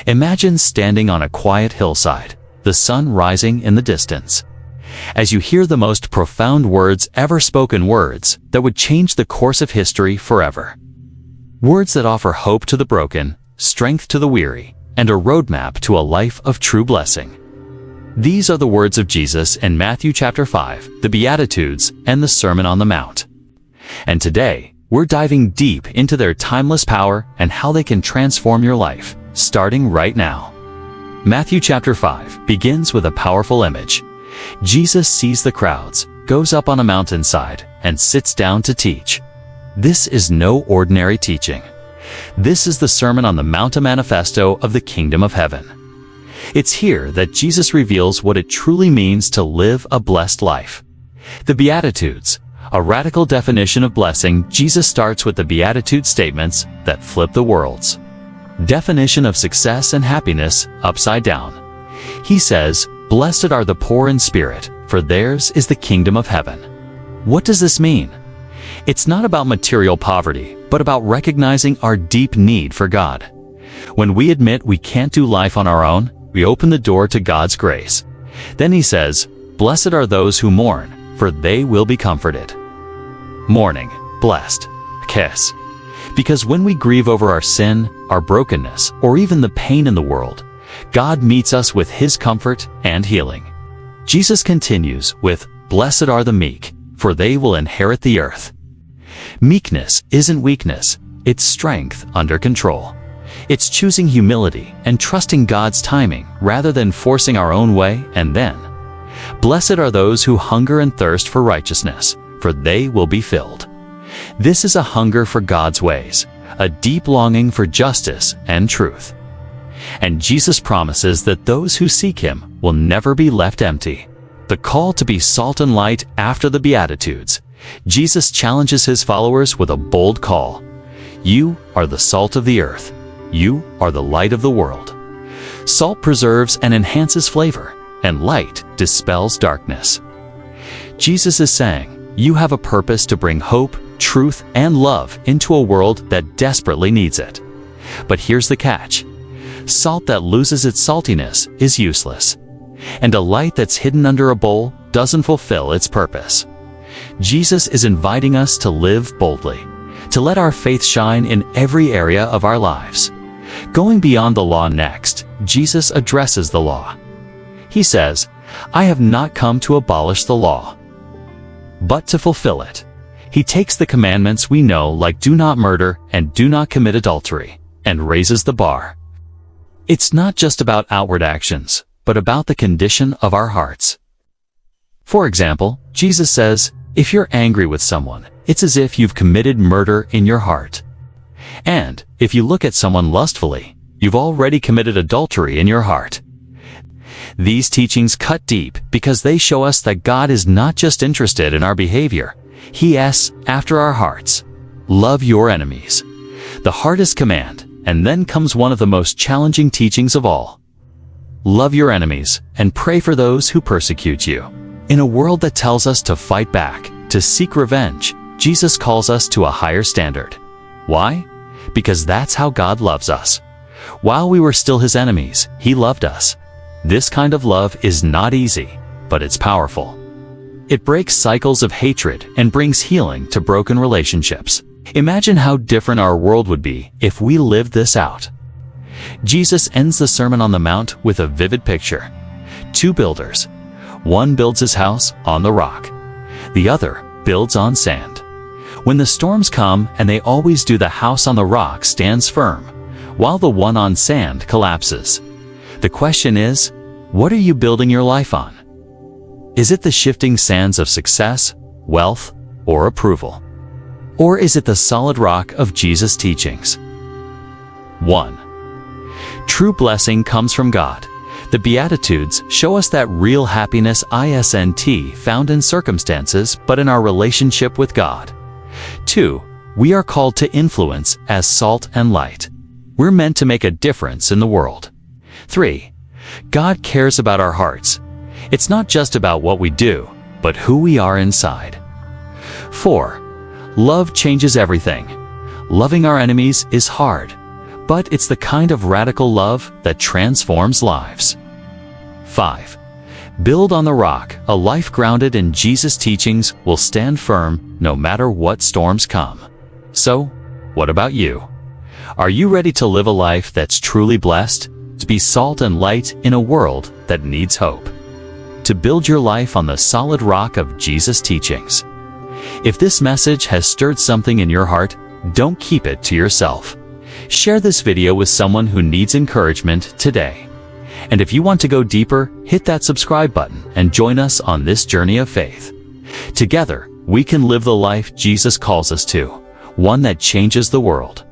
Imagine standing on a quiet hillside, the sun rising in the distance. As you hear the most profound words ever spoken, words that would change the course of history forever. Words that offer hope to the broken, strength to the weary, and a roadmap to a life of true blessing. These are the words of Jesus in Matthew chapter 5, the Beatitudes, and the Sermon on the Mount. And today, we're diving deep into their timeless power and how they can transform your life, starting right now. Matthew chapter 5 begins with a powerful image. Jesus sees the crowds, goes up on a mountainside, and sits down to teach. This is no ordinary teaching. This is the Sermon on the Mount, a manifesto of the kingdom of heaven. It's here that Jesus reveals what it truly means to live a blessed life. The Beatitudes, a radical definition of blessing. Jesus starts with the Beatitude statements that flip the world's definition of success and happiness upside down. He says, "Blessed are the poor in spirit, for theirs is the kingdom of heaven." What does this mean? It's not about material poverty, but about recognizing our deep need for God. When we admit we can't do life on our own, we open the door to God's grace. Then he says, "Blessed are those who mourn, for they will be comforted." Mourning, blessed, kiss. Because when we grieve over our sin, our brokenness, or even the pain in the world, God meets us with his comfort and healing. Jesus continues with, "Blessed are the meek, for they will inherit the earth." Meekness isn't weakness, it's strength under control. It's choosing humility and trusting God's timing rather than forcing our own way. And then, "Blessed are those who hunger and thirst for righteousness, for they will be filled." This is a hunger for God's ways, a deep longing for justice and truth. And Jesus promises that those who seek him will never be left empty. The call to be salt and light after the Beatitudes. Jesus challenges his followers with a bold call. You are the salt of the earth. You are the light of the world. Salt preserves and enhances flavor, and light dispels darkness. Jesus is saying, you have a purpose to bring hope, truth, and love into a world that desperately needs it. But here's the catch. Salt that loses its saltiness is useless, and a light that's hidden under a bowl doesn't fulfill its purpose. Jesus is inviting us to live boldly, to let our faith shine in every area of our lives. Going beyond the law next, Jesus addresses the law. He says, "I have not come to abolish the law, but to fulfill it." He takes the commandments we know, like do not murder and do not commit adultery, and raises the bar. It's not just about outward actions, but about the condition of our hearts. For example, Jesus says, if you're angry with someone, it's as if you've committed murder in your heart. And if you look at someone lustfully, you've already committed adultery in your heart. These teachings cut deep because they show us that God is not just interested in our behavior. He asks after our hearts. Love your enemies. The hardest command, and then comes one of the most challenging teachings of all. Love your enemies and pray for those who persecute you. In a world that tells us to fight back, to seek revenge, Jesus calls us to a higher standard. Why? Because that's how God loves us. While we were still his enemies, he loved us. This kind of love is not easy, but it's powerful. It breaks cycles of hatred and brings healing to broken relationships. Imagine how different our world would be if we lived this out. Jesus ends the Sermon on the Mount with a vivid picture. Two builders. One builds his house on the rock. The other builds on sand. When the storms come, and they always do, the house on the rock stands firm, while the one on sand collapses. The question is, what are you building your life on? Is it the shifting sands of success, wealth, or approval? Or is it the solid rock of Jesus' teachings? 1. True blessing comes from God. The Beatitudes show us that real happiness isn't found in circumstances, but in our relationship with God. 2. We are called to influence as salt and light. We're meant to make a difference in the world. 3. God cares about our hearts. It's not just about what we do, but who we are inside. 4. Love changes everything. Loving our enemies is hard, but it's the kind of radical love that transforms lives. 5. Build on the rock. A life grounded in Jesus' teachings will stand firm no matter what storms come. So, what about you? Are you ready to live a life that's truly blessed? To be salt and light in a world that needs hope? To build your life on the solid rock of Jesus' teachings? If this message has stirred something in your heart, don't keep it to yourself. Share this video with someone who needs encouragement today. And if you want to go deeper, hit that subscribe button and join us on this journey of faith. Together, we can live the life Jesus calls us to, one that changes the world.